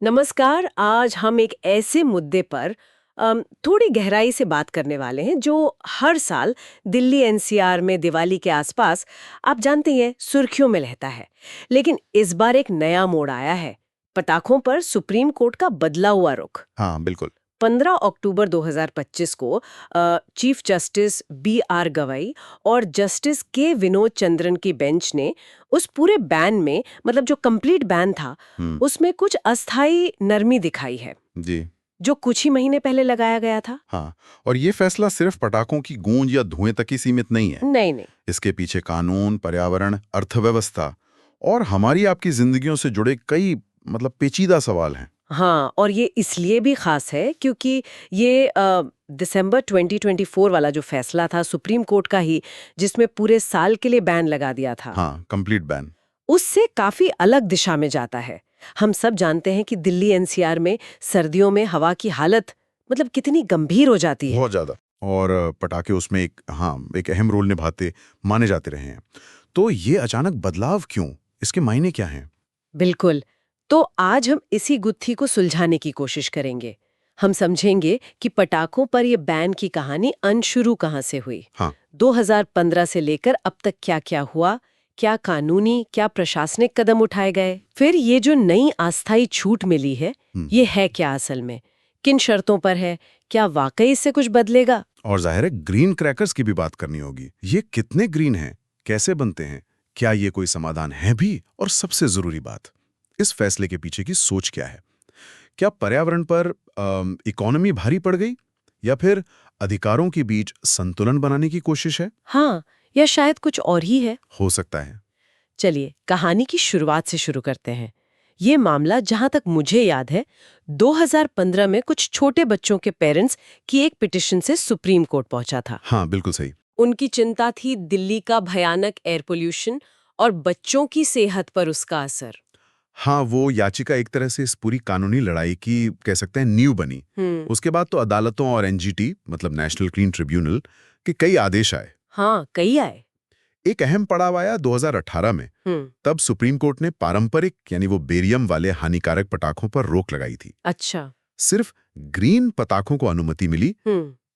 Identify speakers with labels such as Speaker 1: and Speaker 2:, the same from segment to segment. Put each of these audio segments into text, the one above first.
Speaker 1: नमस्कार। आज हम एक ऐसे मुद्दे पर थोड़ी गहराई से बात करने वाले हैं जो हर साल दिल्ली एनसीआर में दिवाली के आसपास, आप जानते हैं, सुर्खियों में रहता है। लेकिन इस बार एक नया मोड़ आया है। पटाखों पर सुप्रीम कोर्ट का बदला हुआ रुख।
Speaker 2: हाँ, बिल्कुल।
Speaker 1: 15 अक्टूबर 2025 को चीफ जस्टिस बी.आर. गवई और जस्टिस के विनोद चंद्रन की बेंच ने उस पूरे बैन में, मतलब जो कंप्लीट बैन था,
Speaker 2: हुँ,
Speaker 1: उसमें कुछ अस्थाई नरमी दिखाई है
Speaker 2: जी।
Speaker 1: जो कुछ ही महीने पहले लगाया गया था।
Speaker 2: हाँ, और ये फैसला सिर्फ पटाखों की गूंज या धुएँ तक ही सीमित नहीं है।
Speaker 1: नहीं नहीं।
Speaker 2: इसके पीछे कानून, पर्यावरण, अर्थव्यवस्था और हमारी आपकी जिंदगियों से जुड़े कई पेचीदा सवाल हैं।
Speaker 1: हाँ, और ये इसलिए भी खास है क्योंकि ये दिसंबर 2024 वाला जो फैसला था सुप्रीम कोर्ट का ही, जिसमें पूरे साल के लिए बैन लगा दिया था,
Speaker 2: हाँ, कंप्लीट बैन।
Speaker 1: उससे काफी अलग दिशा में जाता है। हम सब जानते हैं कि दिल्ली एनसीआर में सर्दियों में हवा की हालत कितनी गंभीर हो जाती है।
Speaker 2: बहुत ज़्यादा। और पटाखे उसमें एक अहम रोल निभाते माने जाते रहे हैं। तो ये अचानक बदलाव क्यों? इसके मायने क्या हैं?
Speaker 1: बिल्कुल। तो आज हम इसी गुत्थी को सुलझाने की कोशिश करेंगे। हम समझेंगे कि पटाखों पर ये बैन की कहानी शुरू कहाँ से हुई,
Speaker 2: हाँ,
Speaker 1: 2015 से लेकर अब तक क्या क्या हुआ, क्या कानूनी क्या प्रशासनिक कदम उठाए गए, फिर ये जो नई अस्थायी छूट मिली है,
Speaker 2: हुँ।
Speaker 1: ये है क्या असल में, किन शर्तों पर है, क्या वाकई इससे कुछ बदलेगा।
Speaker 2: और जाहिर है ग्रीन क्रैकर्स की भी बात करनी होगी। ये कितने ग्रीन हैं? कैसे बनते हैं? क्या ये कोई समाधान है भी? और सबसे जरूरी बात, इस फैसले के पीछे की सोच क्या है? क्या पर्यावरण पर इकोनॉमी भारी पड़ गई या फिर अधिकारों के बीच संतुलन बनाने की कोशिश है?
Speaker 1: हाँ, या शायद कुछ और ही है।
Speaker 2: हो सकता है।
Speaker 1: चलिए कहानी की शुरुआत से शुरू करते हैं। ये मामला जहां तक मुझे याद है 2015 में कुछ छोटे बच्चों के पेरेंट्स की एक पिटिशन से सुप्रीम कोर्ट पहुंचा था।
Speaker 2: हाँ, बिल्कुल सही।
Speaker 1: उनकी चिंता थी दिल्ली का भयानक एयर पोल्यूशन और बच्चों की सेहत पर उसका असर।
Speaker 2: हाँ, वो याचिका एक तरह से इस पूरी कानूनी लड़ाई की कह सकते हैं नींव बनी। उसके बाद तो अदालतों और एनजीटी नेशनल ग्रीन ट्रिब्यूनल के कई आदेश आए।
Speaker 1: हाँ, कई आए।
Speaker 2: एक अहम पड़ाव आया 2018 में।
Speaker 1: हम्म।
Speaker 2: तब सुप्रीम कोर्ट ने पारंपरिक यानी वो बेरियम वाले हानिकारक पटाखों पर रोक लगाई थी।
Speaker 1: अच्छा।
Speaker 2: सिर्फ ग्रीन पटाखों को अनुमति मिली,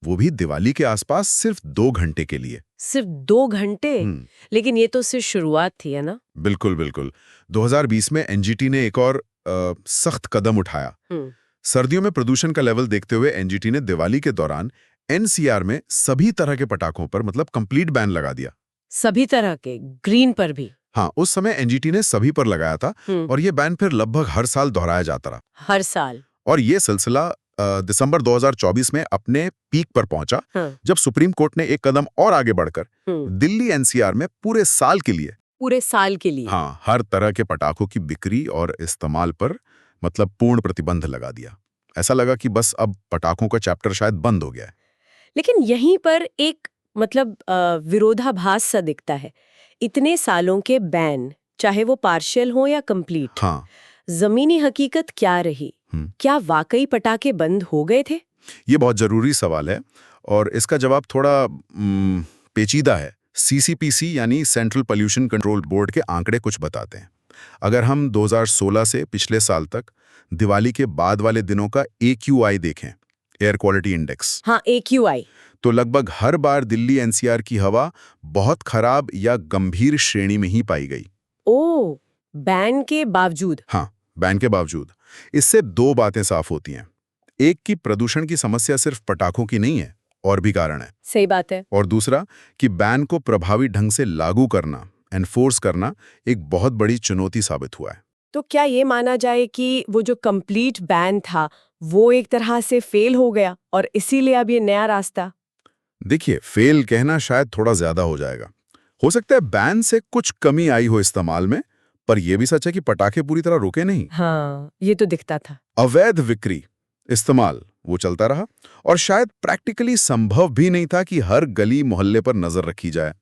Speaker 2: वो भी दिवाली के आसपास सिर्फ 2 घंटे के लिए।
Speaker 1: सिर्फ 2 घंटे?
Speaker 2: हम्म,
Speaker 1: लेकिन ये तो सिर्फ शुरुआत थी, है ना?
Speaker 2: बिल्कुल बिल्कुल। 2020 में एनजीटी ने एक और सख्त कदम उठाया।
Speaker 1: हम्म।
Speaker 2: सर्दियों में प्रदूषण का लेवल देखते हुए एनजीटी ने दिवाली के दौरान एनसीआर में सभी तरह के पटाखों पर कंप्लीट बैन लगा दिया।
Speaker 1: सभी तरह के, ग्रीन पर भी?
Speaker 2: हाँ, उस समय एनजीटी ने सभी पर लगाया था और ये बैन फिर लगभग हर साल दोहराया जाता रहा।
Speaker 1: हर साल?
Speaker 2: और ये सिलसिला दिसंबर 2024 में अपने पीक पर पहुंचा,
Speaker 1: हाँ।
Speaker 2: जब सुप्रीम कोर्ट ने एक कदम और आगे बढ़कर
Speaker 1: हम्म।
Speaker 2: दिल्ली एनसीआर में पूरे साल के लिए,
Speaker 1: पूरे साल के लिए?
Speaker 2: हाँ, हर तरह के पटाखों की बिक्री और इस्तेमाल पर पूर्ण प्रतिबंध लगा दिया। ऐसा लगा कि बस अब पटाखों का चैप्टर शायद बंद हो गया है।
Speaker 1: लेकिन यहीं पर एक विरोधाभास सा दिखता है। इतने सालों के बैन, चाहे वो पार्शियल हो या कंप्लीट,
Speaker 2: हाँ।
Speaker 1: जमीनी हकीकत क्या रही? क्या वाकई पटाखे बंद हो गए थे?
Speaker 2: ये बहुत जरूरी सवाल है और इसका जवाब थोड़ा पेचीदा है। सीसीपीसी यानी सेंट्रल पोल्यूशन कंट्रोल बोर्ड के आंकड़े कुछ बताते हैं। अगर हम 2016 से पिछले साल तक दिवाली के बाद वाले दिनों का AQI देखें, एयर क्वालिटी इंडेक्स,
Speaker 1: हाँ, AQI।
Speaker 2: तो लगभग हर बार दिल्ली एनसीआर की हवा बहुत खराब या गंभीर श्रेणी में ही पाई गई।
Speaker 1: ओ, बैन के बावजूद?
Speaker 2: हाँ, बैन के बावजूद। इससे दो बातें साफ होती हैं। एक कि प्रदूषण की समस्या सिर्फ पटाखों की नहीं है, और भी कारण है।
Speaker 1: सही बात है।
Speaker 2: और दूसरा कि बैन को प्रभावी ढंग से लागू करना, एनफोर्स करना एक बहुत बड़ी चुनौती साबित हुआ है।
Speaker 1: तो क्या ये माना जाए कि वो जो कंप्लीट बैन था वो एक तरह से फेल हो गया और इसीलिए अब ये नया रास्ता?
Speaker 2: देखिए, फेल कहना शायद थोड़ा ज्यादा हो जाएगा। हो सकता है बैन से कुछ कमी आई हो इस्तेमाल में, पर यह भी सच है कि पटाखे पूरी तरह रुके नहीं।
Speaker 1: हाँ, ये तो दिखता था।
Speaker 2: अवैध बिक्री, इस्तेमाल वो चलता रहा और शायद प्रैक्टिकली संभव भी नहीं था कि हर गली मोहल्ले पर नजर रखी जाए।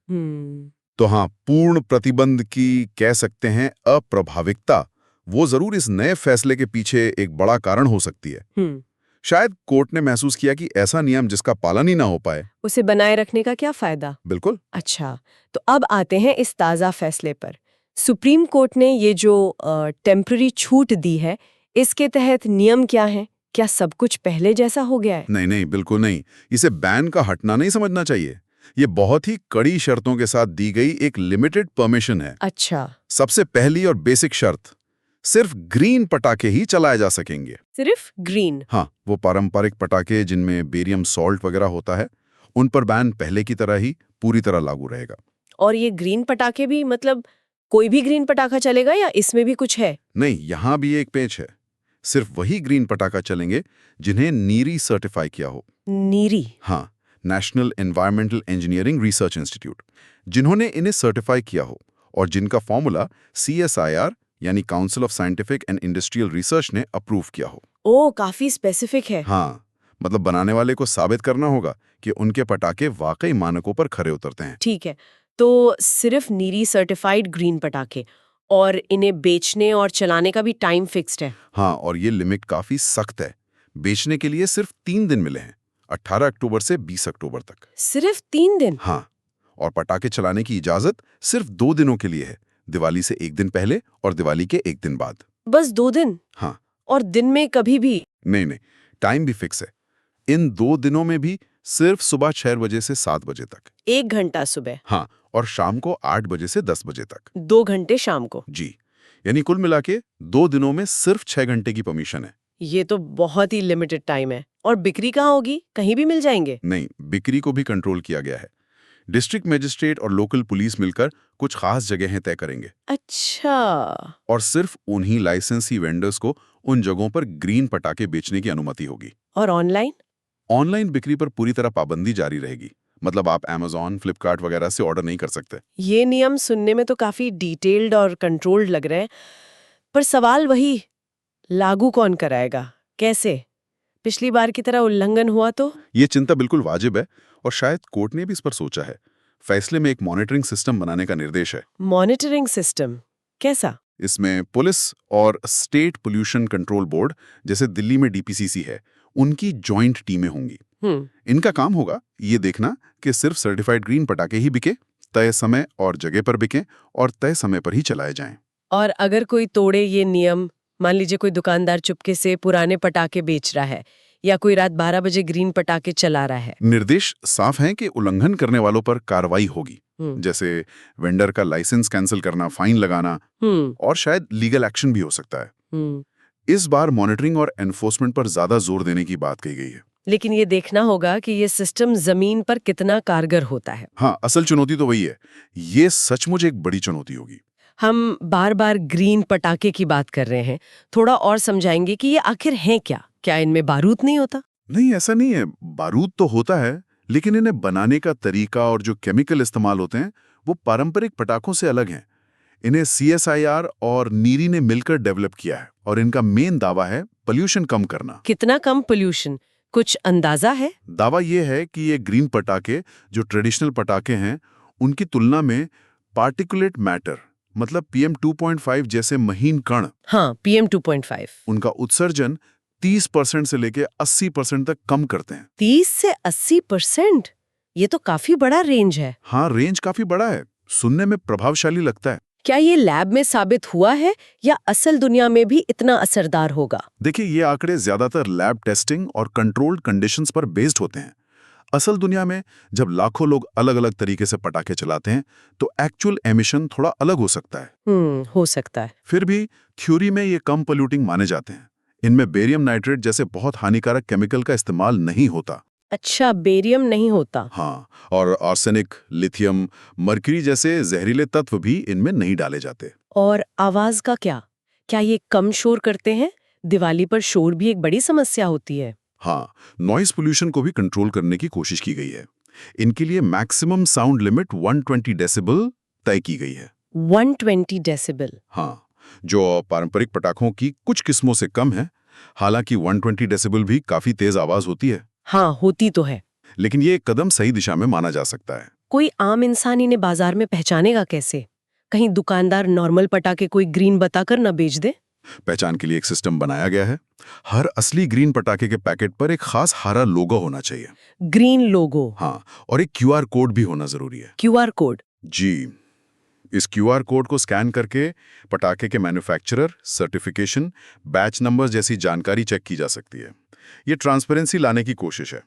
Speaker 2: तो हाँ, पूर्ण प्रतिबंध की कह सकते हैं अप्रभाविकता, वो जरूर इस नए फैसले के पीछे एक बड़ा कारण हो सकती है। शायद कोर्ट ने महसूस किया कि ऐसा नियम जिसका पालन ही ना हो पाए,
Speaker 1: उसे बनाए रखने का क्या फायदा।
Speaker 2: बिल्कुल।
Speaker 1: अच्छा, तो अब आते हैं इस ताज़ा फैसले पर। सुप्रीम कोर्ट ने ये जो टेम्पररी छूट दी है, इसके तहत नियम क्या हैं? क्या सब कुछ पहले जैसा हो गया है?
Speaker 2: नहीं नहीं, बिल्कुल नहीं। इसे बैन का हटना नहीं समझना चाहिए। ये बहुत ही कड़ी शर्तों के साथ दी गई एक लिमिटेड परमिशन है।
Speaker 1: अच्छा,
Speaker 2: सबसे पहली और बेसिक शर्त, सिर्फ ग्रीन पटाखे ही चलाए जा सकेंगे।
Speaker 1: सिर्फ ग्रीन?
Speaker 2: हाँ, वो पारंपरिक पटाखे जिनमें बेरियम सॉल्ट वगैरह होता है, उन पर बैन पहले की तरह ही पूरी तरह लागू रहेगा।
Speaker 1: और ये ग्रीन पटाखे भी, मतलब कोई भी ग्रीन पटाखा चलेगा या इसमें भी कुछ है?
Speaker 2: नहीं, यहाँ भी एक पेच है। सिर्फ वही ग्रीन पटाखा चलेंगे जिन्हें नीरी सर्टिफाई किया हो।
Speaker 1: नीरी?
Speaker 2: हाँ, national environmental engineering research institute, जिन्होंने इन्हें सर्टिफाई किया हो और जिनका फॉर्मूला CSIR यानी council of scientific and industrial research ने अप्रूव किया हो।
Speaker 1: ओ, काफी स्पेसिफिक है।
Speaker 2: हाँ, मतलब बनाने वाले को साबित करना होगा कि उनके पटाखे वाकई मानकों पर खरे उतरते हैं।
Speaker 1: ठीक है, तो सिर्फ नीरी सर्टिफाइड ग्रीन पटाखे, और इन्हें बेचने और चलाने का भी टाइम फिक्स्ड है?
Speaker 2: हाँ, और ये लिमिट काफी सख्त है। बेचने के लिए सिर्फ 3 दिन मिले हैं, 18 अक्टूबर से 20 अक्टूबर तक।
Speaker 1: सिर्फ 3 दिन?
Speaker 2: हाँ, और पटाखे चलाने की इजाजत सिर्फ 2 दिनों के लिए है, दिवाली से 1 दिन पहले और दिवाली के 1 दिन बाद।
Speaker 1: बस 2 दिन?
Speaker 2: हाँ।
Speaker 1: और दिन में कभी भी?
Speaker 2: नहीं नहीं, टाइम भी फिक्स है। इन 2 दिनों में भी सिर्फ सुबह 6 बजे से 7 बजे तक।
Speaker 1: 1 घंटा सुबह?
Speaker 2: हाँ, और शाम को 8 बजे से 10 बजे तक।
Speaker 1: 2 घंटे शाम को?
Speaker 2: जी, यानी कुल मिला के 2 दिनों में सिर्फ 6 घंटे की परमिशन है।
Speaker 1: ये तो बहुत ही लिमिटेड टाइम है। और बिक्री कहाँ होगी? कहीं भी मिल जाएंगे?
Speaker 2: नहीं, बिक्री को भी कंट्रोल किया गया है। डिस्ट्रिक्ट मजिस्ट्रेट और लोकल पुलिस मिलकर कुछ खास जगहें तय करेंगे।
Speaker 1: अच्छा।
Speaker 2: और सिर्फ उन्हीं लाइसेंसी वेंडर्स को उन जगहों पर ग्रीन पटाखे बेचने की अनुमति होगी।
Speaker 1: और ऑनलाइन?
Speaker 2: ऑनलाइन बिक्री पर पूरी तरह पाबंदी जारी रहेगी। मतलब आप Amazon, फ्लिपकार्ट वगैरह से ऑर्डर नहीं कर सकते।
Speaker 1: ये नियम सुनने में तो काफी डिटेल्ड और कंट्रोल्ड लग रहे हैं, पर सवाल वही, लागू कौन कराएगा? कैसे? पिछली बार की तरह उल्लंघन हुआ तो?
Speaker 2: ये चिंता बिल्कुल वाजिब है और शायद कोर्ट ने भी इस पर सोचा है। फैसले में एक मॉनिटरिंग सिस्टम बनाने का निर्देश है।
Speaker 1: Monitoring system? कैसा?
Speaker 2: इसमें पुलिस और स्टेट पोल्यूशन कंट्रोल बोर्ड, जैसे दिल्ली में DPCC है, उनकी जॉइंट टीमें होंगी। इनका काम होगा ये देखना कि सिर्फ सर्टिफाइड ग्रीन पटाखे ही बिके, तय समय और जगह पर बिकें और तय समय पर ही चलाए जाएं।
Speaker 1: और अगर कोई तोड़े ये नियम, मान लीजिए कोई दुकानदार चुपके से पुराने पटाखे बेच रहा है या कोई रात 12 बजे ग्रीन पटाखे चला रहा है,
Speaker 2: निर्देश साफ हैं कि उल्लंघन करने वालों पर कार्रवाई होगी, जैसे वेंडर का लाइसेंस कैंसिल करना, फाइन लगाना और शायद लीगल एक्शन भी हो सकता है। इस बार मॉनिटरिंग और एनफोर्समेंट पर ज्यादा जोर देने की बात कही गई है।
Speaker 1: लेकिन ये देखना होगा कि ये सिस्टम जमीन पर कितना कारगर होता है।
Speaker 2: हाँ, असल चुनौती तो वही है। ये सचमुच एक बड़ी चुनौती होगी।
Speaker 1: हम बार बार ग्रीन पटाखे की बात कर रहे हैं, थोड़ा और समझाएंगे कि ये आखिर हैं क्या? क्या इनमें बारूद नहीं होता?
Speaker 2: नहीं, ऐसा नहीं है। बारूद तो होता है, लेकिन इन्हें बनाने का तरीका और जो केमिकल इस्तेमाल होते हैं वो पारंपरिक पटाखों से अलग हैं। इन्हें CSIR और नीरी ने मिलकर डेवलप किया है और इनका मेन दावा है पोल्यूशन कम करना।
Speaker 1: कितना कम पोल्यूशन? कुछ अंदाजा है?
Speaker 2: दावा ये है कि ये ग्रीन पटाखे जो ट्रेडिशनल पटाखे हैं उनकी तुलना में पार्टिकुलेट मैटर, मतलब PM2.5 जैसे महीन कण,
Speaker 1: हाँ, PM2.5,
Speaker 2: उनका उत्सर्जन 30% से लेके 80% तक कम करते हैं।
Speaker 1: 30 से 80%? ये तो काफी बड़ा रेंज है।
Speaker 2: हाँ, रेंज काफी बड़ा है, सुनने में प्रभावशाली लगता है।
Speaker 1: क्या ये लैब में साबित हुआ है या असल दुनिया में भी इतना असरदार होगा?
Speaker 2: देखिए, ये आंकड़े ज्यादातर लैब टेस्टिंग और कंट्रोल्ड कंडीशंस पर बेस्ड होते हैं। असल दुनिया में जब लाखों लोग अलग अलग तरीके से पटाखे चलाते हैं तो एक्चुअल एमिशन थोड़ा अलग हो सकता है।
Speaker 1: हो सकता है।
Speaker 2: फिर भी थ्योरी में ये कम पोल्यूटिंग माने जाते हैं। इनमें बेरियम नाइट्रेट जैसे बहुत हानिकारक केमिकल का इस्तेमाल नहीं होता।
Speaker 1: अच्छा, बेरियम नहीं होता?
Speaker 2: हाँ, और आर्सेनिक, लिथियम, मर्क्यूरी जैसे जहरीले तत्व भी इनमें नहीं डाले जाते।
Speaker 1: और आवाज का क्या? क्या ये कम शोर करते हैं? दिवाली पर शोर भी एक बड़ी समस्या होती है।
Speaker 2: हाँ, नॉइज पोल्यूशन को भी कंट्रोल करने की कोशिश की गई है। इनके लिए मैक्सिमम साउंड लिमिट 120 डेसिबल तय की गई है।
Speaker 1: 120 डेसिबल?
Speaker 2: हाँ, जो पारंपरिक पटाखों की कुछ किस्मों से कम है। हालांकि 120 डेसिबल भी काफी तेज आवाज होती है।
Speaker 1: हाँ, होती तो है।
Speaker 2: लेकिन ये एक कदम सही दिशा में माना जा सकता है।
Speaker 1: कोई आम इंसान इन्हें बाजार में पहचानेगा कैसे? कहीं दुकानदार नॉर्मल पटाखे कोई ग्रीन बताकर न बेच दे?
Speaker 2: पहचान के लिए एक सिस्टम बनाया गया है। हर असली ग्रीन पटाखे के पैकेट पर एक खास हरा लोगो होना चाहिए।
Speaker 1: ग्रीन लोगो?
Speaker 2: हाँ, और एक QR कोड भी होना जरूरी है।
Speaker 1: QR code?
Speaker 2: जी, इस क्यूआर कोड को स्कैन करके पटाखे के मैन्युफैक्चरर, सर्टिफिकेशन, बैच नंबर जैसी जानकारी चेक की जा सकती है। ये ट्रांसपेरेंसी लाने की कोशिश है।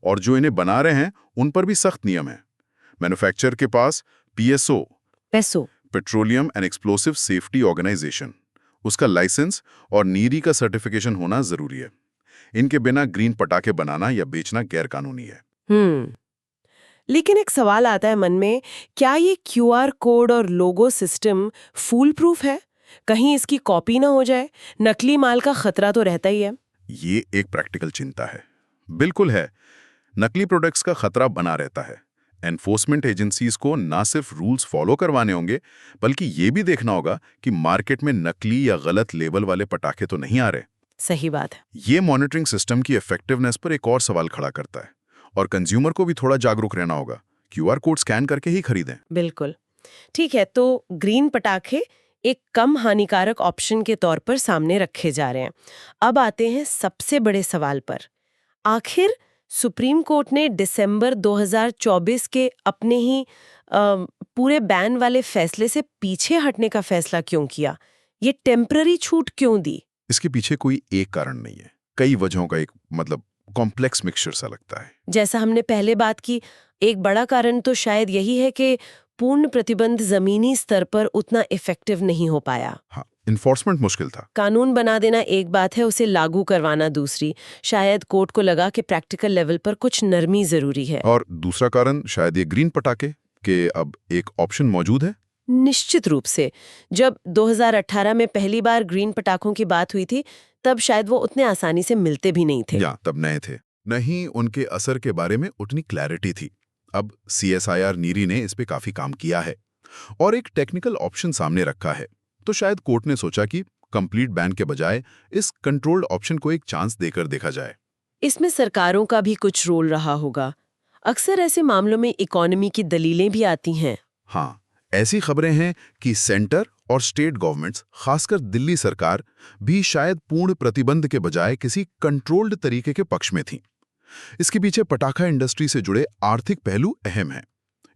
Speaker 2: और जो इन्हें बना रहे हैं उन पर भी सख्त नियम है। मैन्युफैक्चरर के पास PSO, petroleum and explosive safety organisation, उसका लाइसेंस और नीरी का सर्टिफिकेशन होना जरूरी है। इनके बिना ग्रीन पटाखे बनाना या बेचना गैरकानूनी है।
Speaker 1: लेकिन एक सवाल आता है मन में, क्या ये QR कोड और लोगो सिस्टम फूल प्रूफ है? कहीं इसकी कॉपी ना हो जाए? नकली माल का खतरा तो रहता ही है।
Speaker 2: ये एक प्रैक्टिकल चिंता है। बिल्कुल है, नकली प्रोडक्ट्स का खतरा बना रहता है। एनफोर्समेंट एजेंसीज को ना सिर्फ रूल्स फॉलो करवाने होंगे, बल्कि ये भी देखना होगा कि मार्केट में नकली या गलत लेबल वाले पटाखे तो नहीं आ रहे।
Speaker 1: सही बात है।
Speaker 2: ये मॉनिटरिंग सिस्टम की इफेक्टिवनेस पर एक और सवाल खड़ा करता है। और कंज्यूमर को भी थोड़ा जागरूक रहना होगा। QR कोड स्कैन करके ही खरीदें।
Speaker 1: बिल्कुल ठीक है। तो ग्रीन पटाखे एक कम हानिकारक ऑप्शन के तौर पर सामने रखे जा रहे हैं। अब आते हैं सबसे बड़े सवाल पर। आखिर सुप्रीम कोर्ट ने दिसंबर 2024 के अपने ही पूरे बैन वाले फैसले से पीछे हटने का फैसला क्यों किया? ये टेम्पररी छूट क्यों दी?
Speaker 2: इसके पीछे कोई एक कारण नहीं है, कई वजहों का एक कॉम्प्लेक्स मिक्सचर सा लगता है।
Speaker 1: जैसा हमने पहले बात की, एक बड़ा कारण तो शायद यही है कि पूर्ण प्रतिबंध जमीनी स्तर पर उतना इफेक्टिव नहीं हो पाया।
Speaker 2: हाँ, इन्फोर्समेंट मुश्किल था।
Speaker 1: कानून बना देना एक बात है, उसे लागू करवाना दूसरी। शायद कोर्ट को लगा कि प्रैक्टिकल लेवल पर कुछ नरमी जरूरी है।
Speaker 2: और दूसरा कारण शायद ये ग्रीन पटाखे के अब एक ऑप्शन मौजूद है।
Speaker 1: निश्चित रूप से। जब 2018 में पहली बार ग्रीन पटाखों की बात हुई थी, तब शायद वो उतने आसानी से मिलते भी नहीं थे।
Speaker 2: या तब नए थे, नहीं उनके असर के बारे में उतनी क्लैरिटी थी। अब CSIR नीरी ने इस पे काफी काम किया है और एक टेक्निकल ऑप्शन सामने रखा है। तो शायद कोर्ट ने सोचा कि कंप्लीट बैन के बजाय इस कंट्रोल्ड ऑप्शन को एक चांस देकर देखा जाए।
Speaker 1: इसमें सरकारों का भी कुछ रोल रहा होगा। अक्सर ऐसे मामलों में इकोनॉमी की दलीलें भी आती हैं।
Speaker 2: हाँ, ऐसी खबरें हैं कि सेंटर और स्टेट गवर्नमेंट्स, खासकर दिल्ली सरकार, भी शायद पूर्ण प्रतिबंध के बजाय किसी कंट्रोल्ड तरीके के पक्ष में थी। इसके पीछे पटाखा इंडस्ट्री से जुड़े आर्थिक पहलू अहम हैं।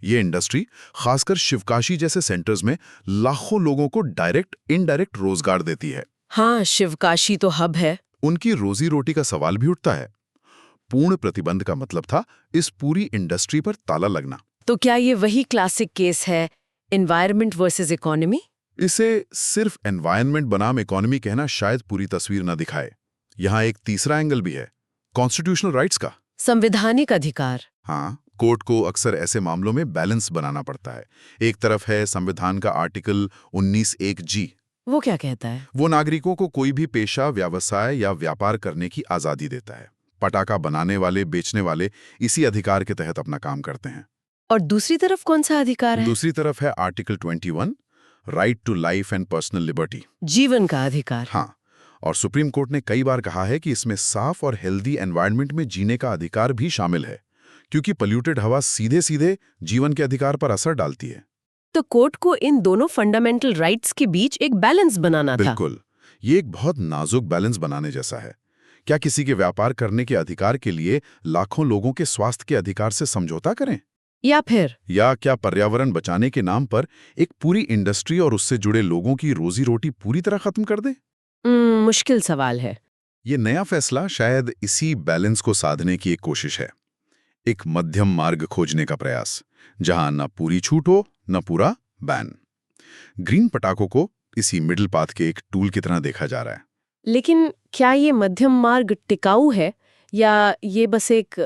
Speaker 2: ये इंडस्ट्री खासकर शिवकाशी जैसे सेंटर्स में लाखों लोगों को डायरेक्ट इनडायरेक्ट रोजगार देती है।
Speaker 1: हाँ, शिवकाशी तो हब है।
Speaker 2: उनकी रोजी रोटी का सवाल भी उठता है। पूर्ण प्रतिबंध का मतलब था इस पूरी इंडस्ट्री पर ताला लगना।
Speaker 1: तो क्या ये वही क्लासिक केस है, एनवायरनमेंट वर्सेस इकोनॉमी?
Speaker 2: इसे सिर्फ एनवायरनमेंट बनाम इकोनॉमी कहना शायद पूरी तस्वीर न दिखाए। यहाँ एक तीसरा एंगल भी है, कॉन्स्टिट्यूशनल राइट्स का,
Speaker 1: संवैधानिक अधिकार।
Speaker 2: हाँ, कोर्ट को अक्सर ऐसे मामलों में बैलेंस बनाना पड़ता है। एक तरफ है संविधान का आर्टिकल 19(1)(g।
Speaker 1: वो क्या कहता है?
Speaker 2: वो नागरिकों को कोई भी पेशा, व्यवसाय या व्यापार करने की आजादी देता है। पटाखा बनाने वाले, बेचने वाले इसी अधिकार के तहत अपना काम करते हैं।
Speaker 1: और दूसरी तरफ कौन सा अधिकार है?
Speaker 2: दूसरी तरफ है article 21, right to life and personal liberty,
Speaker 1: जीवन का अधिकार।
Speaker 2: हाँ, और सुप्रीम कोर्ट ने कई बार कहा है कि इसमें साफ और हेल्दी एनवायरनमेंट में जीने का अधिकार भी शामिल है, क्योंकि पोल्यूटेड हवा सीधे सीधे जीवन के अधिकार पर असर डालती है।
Speaker 1: तो कोर्ट को इन दोनों फंडामेंटल राइट्स के बीच एक बैलेंस बनाना था।
Speaker 2: बिल्कुल, ये एक बहुत नाजुक बैलेंस बनाने जैसा है। क्या किसी के व्यापार करने के अधिकार के लिए लाखों लोगों के स्वास्थ्य के अधिकार से समझौता करें?
Speaker 1: या
Speaker 2: क्या पर्यावरण बचाने के नाम पर एक पूरी इंडस्ट्री और उससे जुड़े लोगों की रोजी रोटी पूरी तरह खत्म कर दे?
Speaker 1: मुश्किल सवाल है।
Speaker 2: ये नया फैसला शायद इसी बैलेंस को साधने की एक कोशिश है, एक मध्यम मार्ग खोजने का प्रयास, जहां न पूरी छूट हो न पूरा बैन। ग्रीन पटाखों को इसी मिडिल पाथ के एक टूल की तरह देखा जा रहा है।
Speaker 1: लेकिन क्या ये मध्यम मार्ग टिकाऊ है या ये बस एक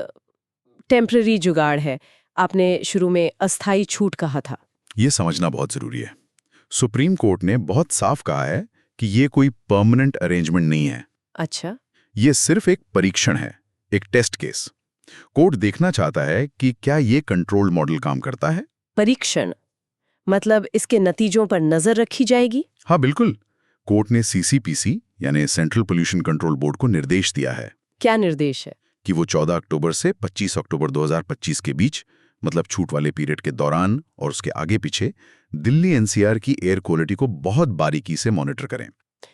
Speaker 1: टेम्पररी जुगाड़ है? आपने शुरू में अस्थायी छूट कहा था।
Speaker 2: ये समझना बहुत जरूरी है। सुप्रीम कोर्ट ने बहुत साफ कहा है कि ये कोई परमानेंट अरेंजमेंट नहीं है।
Speaker 1: अच्छा,
Speaker 2: ये सिर्फ एक परीक्षण है, एक टेस्ट केस। कोर्ट देखना चाहता है कि क्या ये कंट्रोल्ड मॉडल काम करता है।
Speaker 1: परीक्षण मतलब इसके नतीजों पर नजर रखी जाएगी?
Speaker 2: हाँ बिल्कुल। कोर्ट ने CCPC यानी सेंट्रल पोल्यूशन कंट्रोल बोर्ड को निर्देश दिया है।
Speaker 1: क्या निर्देश है?
Speaker 2: कि वो 14 अक्टूबर से 25 अक्टूबर 2025 के बीच, मतलब छूट वाले पीरियड के दौरान और उसके आगे पीछे, दिल्ली NCR की एयर क्वालिटी को बहुत बारीकी से मॉनिटर करें।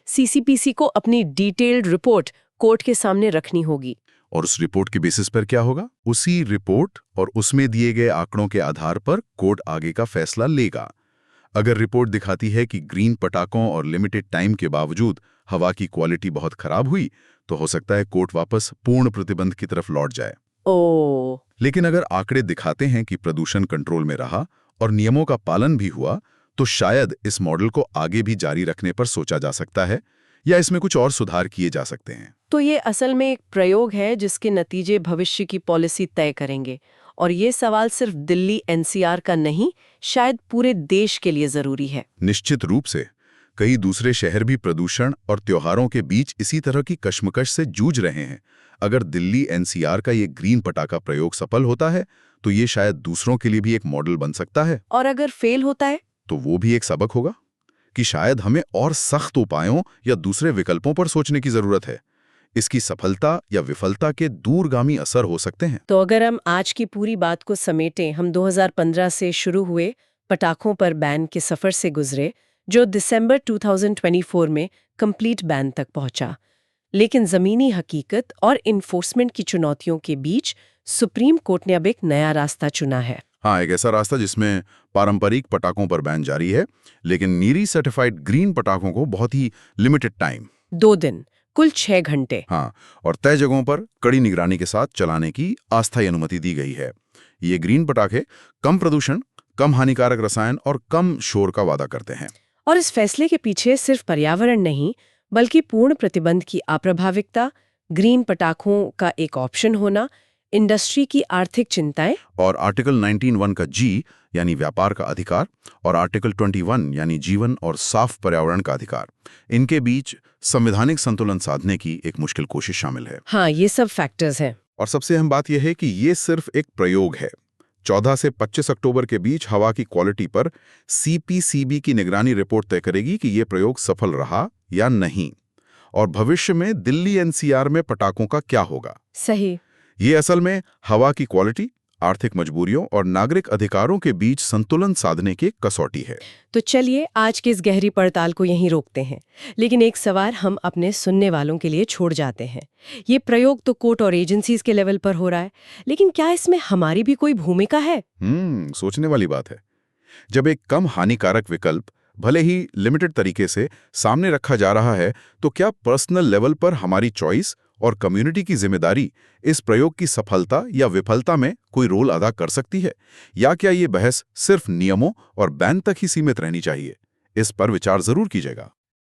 Speaker 1: CCPC को अपनी डिटेल्ड रिपोर्ट कोर्ट के सामने रखनी होगी।
Speaker 2: और उस रिपोर्ट के बेसिस पर क्या होगा? उसी रिपोर्ट और उसमें दिए गए आंकड़ों के आधार पर कोर्ट आगे का फैसला लेगा। अगर रिपोर्ट दिखाती है कि ग्रीन पटाखों और लिमिटेड टाइम के बावजूद हवा की क्वालिटी बहुत खराब हुई, तो हो सकता है कोर्ट वापस पूर्ण प्रतिबंध की तरफ लौट जाए।
Speaker 1: ओ,
Speaker 2: लेकिन अगर आंकड़े दिखाते हैं कि प्रदूषण कंट्रोल में रहा और नियमों का पालन भी हुआ, तो शायद इस मॉडल को आगे भी जारी रखने पर सोचा जा सकता है या इसमें कुछ और सुधार किए जा सकते हैं।
Speaker 1: तो ये असल में एक प्रयोग है जिसके नतीजे भविष्य की पॉलिसी तय करेंगे। और ये सवाल सिर्फ दिल्ली एनसीआर का नहीं, शायद पूरे देश के लिए जरूरी है।
Speaker 2: निश्चित रूप से कई दूसरे शहर भी प्रदूषण और त्योहारों के बीच इसी तरह की कश्मकश से जूझ रहे हैं। अगर दिल्ली एनसीआर का ये ग्रीन पटाखा प्रयोग सफल होता है, तो ये शायद दूसरों के लिए भी एक मॉडल बन सकता है।
Speaker 1: और अगर फेल होता है,
Speaker 2: तो वो भी एक सबक होगा कि शायद हमें और सख्त उपायों या दूसरे विकल्पों पर सोचने की जरूरत है। इसकी सफलता या विफलता के दूरगामी असर हो सकते हैं।
Speaker 1: तो अगर हम आज की पूरी बात को समेटें, हम 2015 से शुरू हुए पटाखों पर बैन के सफर से गुजरे, जो दिसंबर 2024 में कंप्लीट बैन तक पहुंचा। लेकिन जमीनी हकीकत और इन्फोर्समेंट की चुनौतियों के बीच सुप्रीम कोर्ट ने अब एक नया रास्ता चुना है।
Speaker 2: हाँ, एक ऐसा रास्ता जिसमें पारंपरिक पटाखों पर बैन जारी है, लेकिन नीरी सर्टिफाइड ग्रीन पटाखों को बहुत ही लिमिटेड टाइम
Speaker 1: 2 दिन, कुल 6 घंटे।
Speaker 2: हाँ, और तय जगहों पर कड़ी निगरानी के साथ चलाने की अस्थायी अनुमति दी गई है। ये ग्रीन पटाखे कम प्रदूषण, कम हानिकारक रसायन और कम शोर का वादा करते हैं।
Speaker 1: और इस फैसले के पीछे सिर्फ पर्यावरण नहीं, बल्कि पूर्ण प्रतिबंध की अप्रभाविकता, ग्रीन पटाखों का एक ऑप्शन होना, इंडस्ट्री की आर्थिक चिंताएं
Speaker 2: और आर्टिकल 19(1) का जी यानी व्यापार का अधिकार और आर्टिकल 21 यानी जीवन और साफ पर्यावरण का अधिकार, इनके बीच संवैधानिक संतुलन साधने की एक मुश्किल कोशिश शामिल है।
Speaker 1: हाँ, ये सब फैक्टर्स हैं।
Speaker 2: और सबसे अहम बात यह है कि ये सिर्फ एक प्रयोग है। 14 से 25 अक्टूबर के बीच हवा की क्वालिटी पर सीपीसीबी की निगरानी रिपोर्ट तय करेगी कि ये प्रयोग सफल रहा या नहीं, और भविष्य में दिल्ली एनसीआर में पटाखों का क्या होगा।
Speaker 1: सही।
Speaker 2: ये असल में हवा की क्वालिटी, आर्थिक मजबूरियों और नागरिक अधिकारों के बीच संतुलन साधने की कसौटी है।
Speaker 1: तो चलिए आज की इस गहरी पड़ताल को यहीं रोकते हैं, लेकिन एक सवाल हम अपने सुनने वालों के लिए छोड़ जाते हैं। ये प्रयोग तो कोर्ट और एजेंसीज के लेवल पर हो रहा है, लेकिन क्या इसमें हमारी भी कोई भूमिका है?
Speaker 2: सोचने वाली बात है। जब एक कम हानिकारक विकल्प भले ही लिमिटेड तरीके से सामने रखा जा रहा है, तो क्या पर्सनल लेवल पर हमारी चॉइस और कम्युनिटी की जिम्मेदारी इस प्रयोग की सफलता या विफलता में कोई रोल अदा कर सकती है, या क्या ये बहस सिर्फ नियमों और बैन तक ही सीमित रहनी चाहिए? इस पर विचार जरूर कीजिएगा।